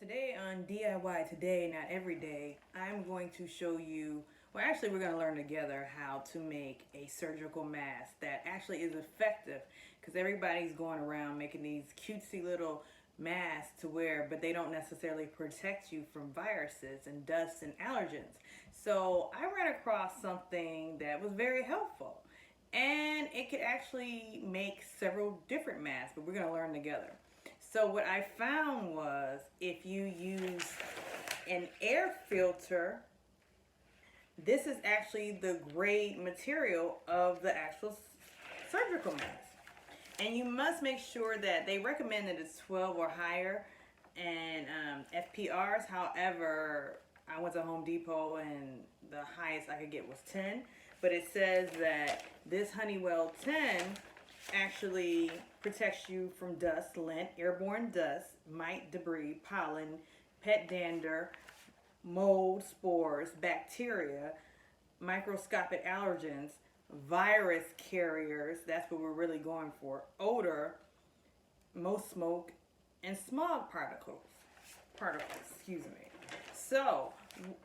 Today on DIY Today, Not Every Day, I'm going to show you, well actually we're going to learn together how to make a surgical mask that actually is effective, because everybody's going around making these cutesy little masks to wear, but they don't necessarily protect you from viruses and dust and allergens. So I ran across something that was very helpful, and it could actually make several different masks, but we're going to learn together. So what I found was if you use an air filter, this is actually the grade material of the actual surgical mask. And you must make sure that they recommend that it's 12 or higher and FPRs. However, I went to Home Depot and the highest I could get was 10. But it says that this Honeywell 10 actually protects you from dust, lint, airborne dust, mite, debris, pollen, pet dander, mold, spores, bacteria, microscopic allergens, virus carriers, that's what we're really going for, odor, most smoke, and smog particles, excuse me. So,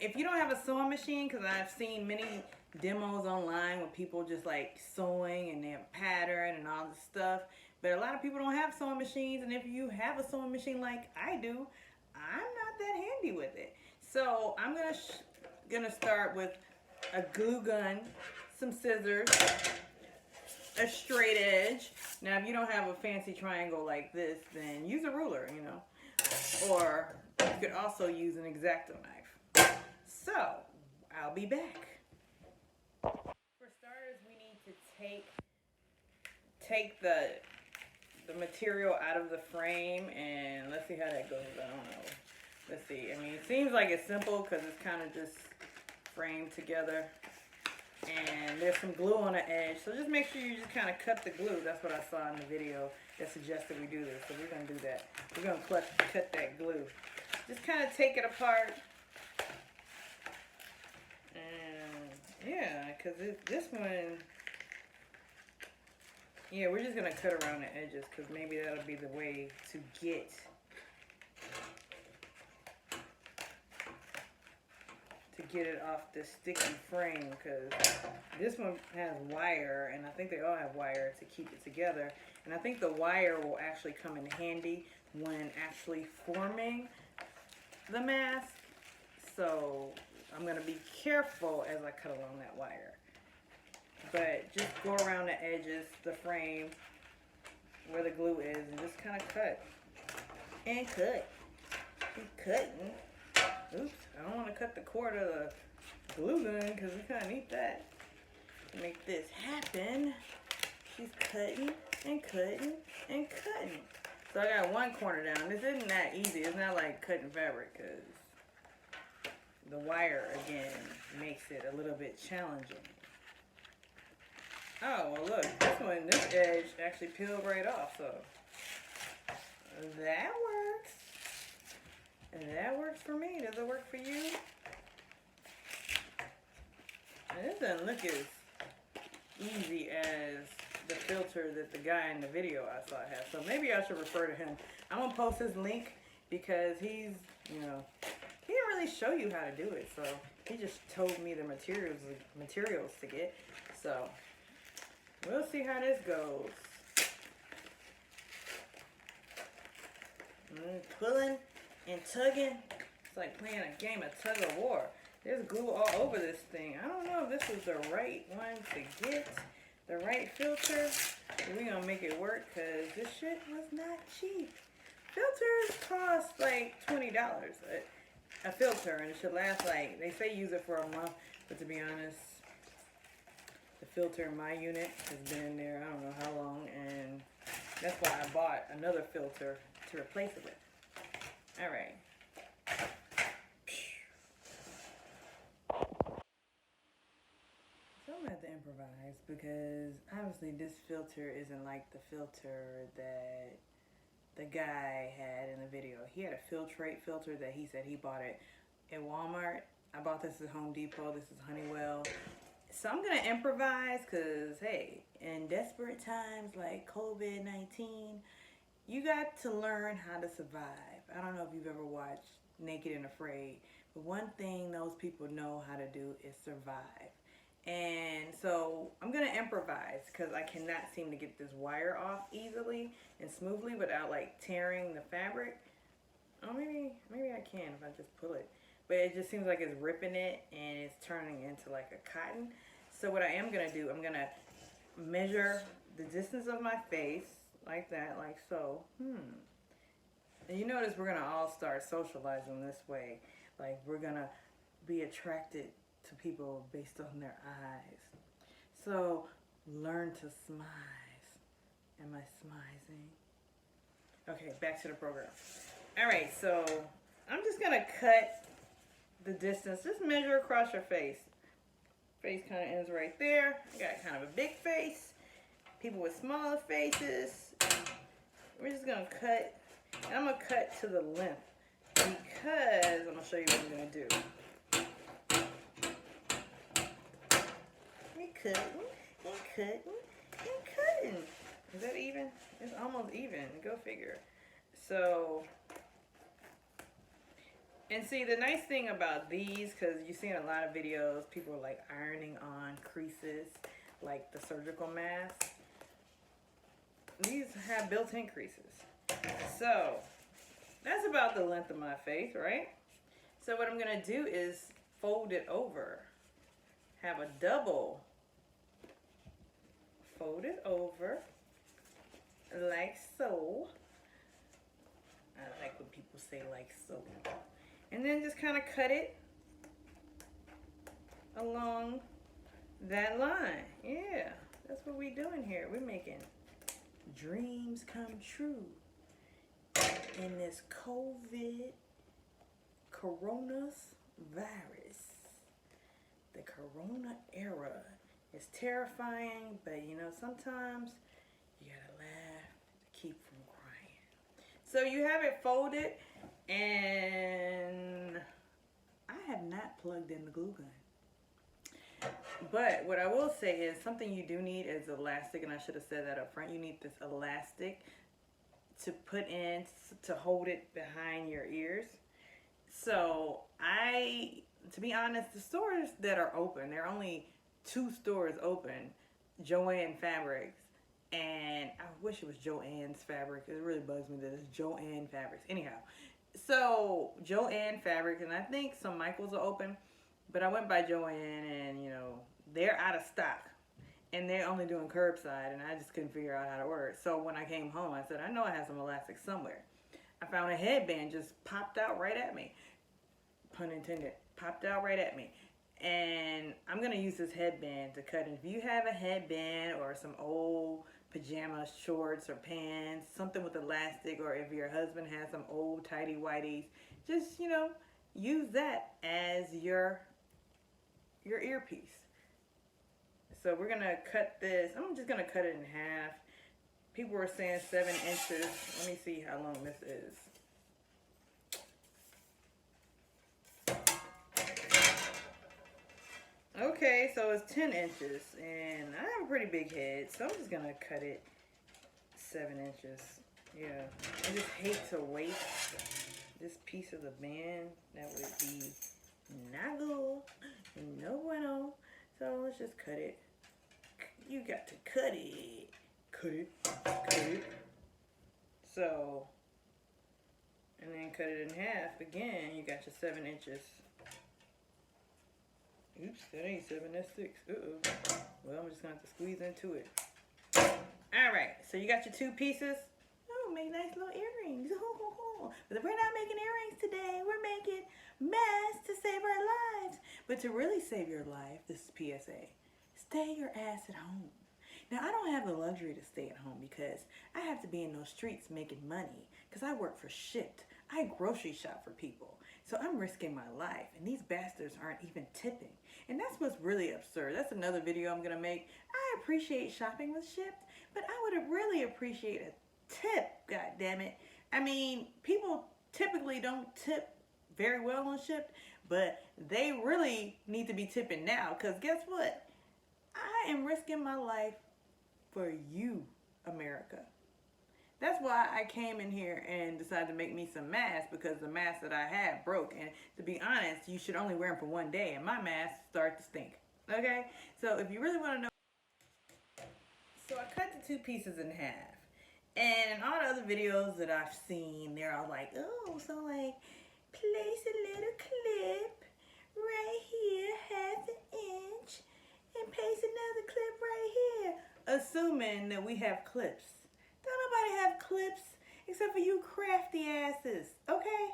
if you don't have a sewing machine, because I've seen many demos online with people just like sewing and they have pattern and all this stuff, but a lot of people don't have sewing machines, and if you have a sewing machine like I do, I'm not that handy with it. So I'm gonna start with a glue gun, some scissors, a straight edge. Now if you don't have a fancy triangle like this, then use a ruler, or you could also use an X-Acto knife. So I'll be back. For starters, we need to take the material out of the frame, and let's see how that goes. I don't know. Let's see. I mean, it seems like it's simple because it's kind of just framed together, and there's some glue on the edge. So just make sure you just kind of cut the glue. That's what I saw in the video that suggested we do this. So we're gonna do that. We're gonna cut that glue. Just kind of take it apart. Yeah, because this one, yeah, we're just going to cut around the edges because maybe that'll be the way to get it off the sticky frame, because this one has wire, and I think they all have wire to keep it together. And I think the wire will actually come in handy when actually forming the mask. So I'm going to be careful as I cut along that wire. But just go around the edges, the frame, where the glue is, and just kind of cut. And cut. Keep cutting. Oops, I don't want to cut the cord of the glue gun because we kind of need that to make this happen. She's cutting and cutting and cutting. So I got one corner down. This isn't that easy. It's not like cutting fabric because the wire, again, makes it a little bit challenging. Oh, well look, this edge actually peeled right off, so that works. And that works for me. Does it work for you? And this doesn't look as easy as the filter that the guy in the video I saw had. So maybe I should refer to him. I'm going to post his link because he's, he didn't really show you how to do it. So he just told me the materials to get. So we'll see how this goes. Pulling and tugging. It's like playing a game of tug of war. There's glue all over this thing. I don't know if this was the right one to get, the right filter. We're going to make it work because this shit was not cheap. Filters cost like $20 a filter, and it should last like, they say use it for a month, but to be honest, the filter in my unit has been in there I don't know how long, and that's why I bought another filter to replace it with. Alright. So I'm going to have to improvise because obviously this filter isn't like the filter that the guy had in the video. He had a Filtrete filter that he said he bought it at Walmart. I bought this at Home Depot. This is Honeywell. So I'm going to improvise because, hey, in desperate times like COVID-19, you got to learn how to survive. I don't know if you've ever watched Naked and Afraid, but one thing those people know how to do is survive. And so I'm gonna improvise because I cannot seem to get this wire off easily and smoothly without like tearing the fabric. Oh, maybe I can if I just pull it. But it just seems like it's ripping it and it's turning into like a cotton. So what I am gonna do, I'm gonna measure the distance of my face like that, like so. And you notice we're gonna all start socializing this way. Like we're gonna be attracted to people based on their eyes. So learn to smize. Am I smizing? Okay, back to the program. All right, so I'm just gonna cut the distance. Just measure across your face. Face kind of ends right there. I got kind of a big face. People with smaller faces. We're just gonna cut, and I'm gonna cut to the length because I'm gonna show you what I'm gonna do. We cutting, and cutting, and cutting. Is that even? It's almost even. Go figure. So, and see, the nice thing about these, because you see in a lot of videos, people are like ironing on creases, like the surgical mask. These have built-in creases. So, that's about the length of my face, right? So what I'm gonna do is fold it over. Have a double. Fold it over, like so. I like when people say like so. And then just kind of cut it along that line. Yeah, that's what we're doing here. We're making dreams come true in this COVID coronavirus. The corona era is terrifying, but you know, sometimes you gotta laugh to keep from crying. So you have it folded, and I have not plugged in the glue gun. But what I will say is something you do need is elastic, and I should have said that up front. You need this elastic to put in to hold it behind your ears. So to be honest, the stores that are open, there are only 2 stores open, Joann Fabrics, and I wish it was Joann's Fabric. It really bugs me that it's Joann Fabrics. Anyhow, so Joann Fabrics, and I think some Michaels are open, but I went by Joann, and you know, they're out of stock. And they're only doing curbside, and I just couldn't figure out how to order it. So when I came home, I said, I know I have some elastic somewhere. I found a headband just popped out right at me. Pun intended. Popped out right at me. And I'm going to use this headband to cut. And if you have a headband or some old pajamas, shorts, or pants, something with elastic, or if your husband has some old tighty-whities, just, you know, use that as your earpiece. So we're going to cut this. I'm just going to cut it in half. People were saying 7 inches. Let me see how long this is. Okay, so it's 10 inches. And I have a pretty big head, so I'm just going to cut it 7 inches. Yeah. I just hate to waste this piece of the band. That would be not good. No bueno. So let's just cut it. You got to cut it. Cut it. Cut it. So, and then cut it in half. Again, you got your 7 inches. Oops, that ain't 7, that's 6. Uh-oh. Well, I'm just going to have to squeeze into it. Alright, so you got your 2 pieces. Oh, make nice little earrings. But we're not making earrings today. We're making masks to save our lives. But to really save your life, this is PSA. Stay your ass at home. Now, I don't have the luxury to stay at home because I have to be in those streets making money because I work for Shipt. I grocery shop for people. So I'm risking my life, and these bastards aren't even tipping. And that's what's really absurd. That's another video I'm going to make. I appreciate shopping with Shipt, but I would really appreciate a tip, God damn it. I mean, people typically don't tip very well on Shipt, but they really need to be tipping now because guess what? I am risking my life for you, America. That's why I came in here and decided to make me some masks, because the mask that I had broke. And to be honest, you should only wear them for one day, and my masks start to stink. Okay? So if you really want to know, so I cut the two pieces in half. And in all the other videos that I've seen, they're all like, oh, so like, place a little clip right here, half an inch, and place another clip right here. Assuming that we have clips. Don't nobody have clips except for you crafty asses, okay?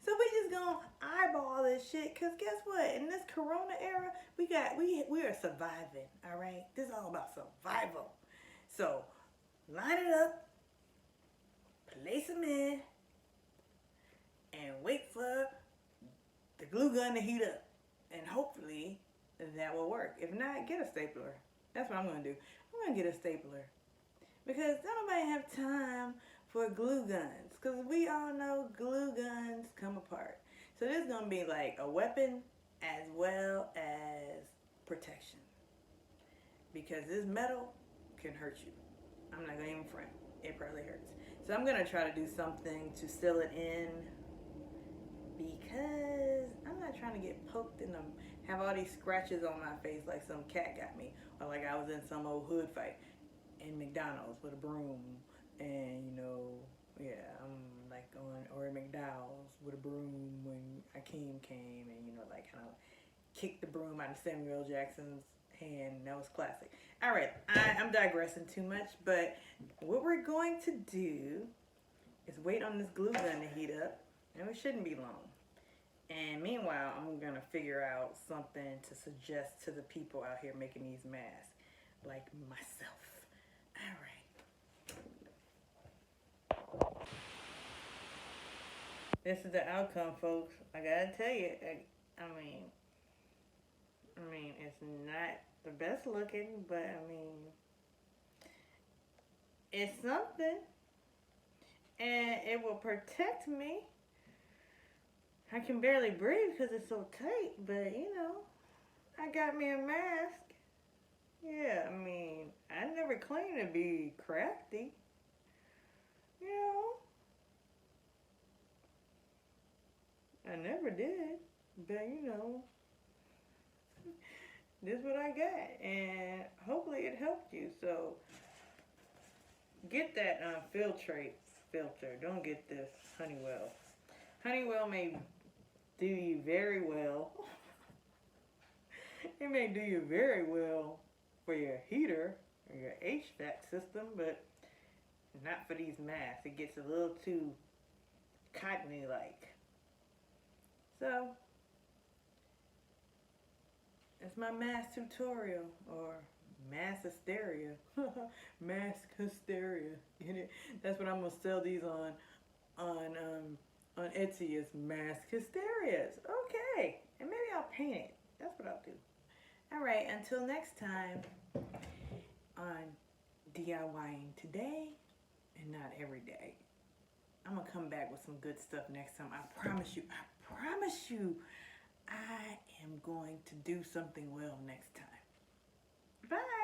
So we just gonna eyeball this shit, cause guess what? In this Corona era, we are surviving, all right? This is all about survival. So line it up, place them in, and wait for the glue gun to heat up. And hopefully that will work. If not, get a stapler. That's what I'm gonna do. I'm gonna get a stapler. Because don't nobody have time for glue guns. Because we all know glue guns come apart. So this is gonna be like a weapon as well as protection. Because this metal can hurt you. I'm not gonna even front. It probably hurts. So I'm gonna try to do something to seal it in, because I'm not trying to get poked in the, have all these scratches on my face like some cat got me, or like I was in some old hood fight in McDonald's with a broom, and you know, yeah, I'm like going, or in McDowell's with a broom when Akeem came, and you know, like kind of kicked the broom out of Samuel L. Jackson's hand. That was classic. All right, I'm digressing too much, but what we're going to do is wait on this glue gun to heat up, and it shouldn't be long. And meanwhile, I'm gonna figure out something to suggest to the people out here making these masks, like myself. All right. This is the outcome, folks. I gotta tell you, I mean, it's not the best looking, but I mean, it's something, and it will protect me. I can barely breathe because it's so tight, but you know, I got me a mask. Yeah, I mean, I never claimed to be crafty. You know, I never did. But you know, this is what I got, and hopefully it helped you. So get that Filtrate filter. Don't get this Honeywell. Honeywell may do you very well. It may do you very well for your heater or your HVAC system, but not for these masks. It gets a little too cottony like. So it's my mask tutorial, or mask hysteria. Mask hysteria. Get it? That's what I'm gonna sell these on Etsy, is mask hysterias. Okay, and maybe I'll paint it. That's what I'll do. All right, until next time on DIYing today and not every day. I'm gonna come back with some good stuff next time. I promise you. I promise you. I am going to do something well next time. Bye.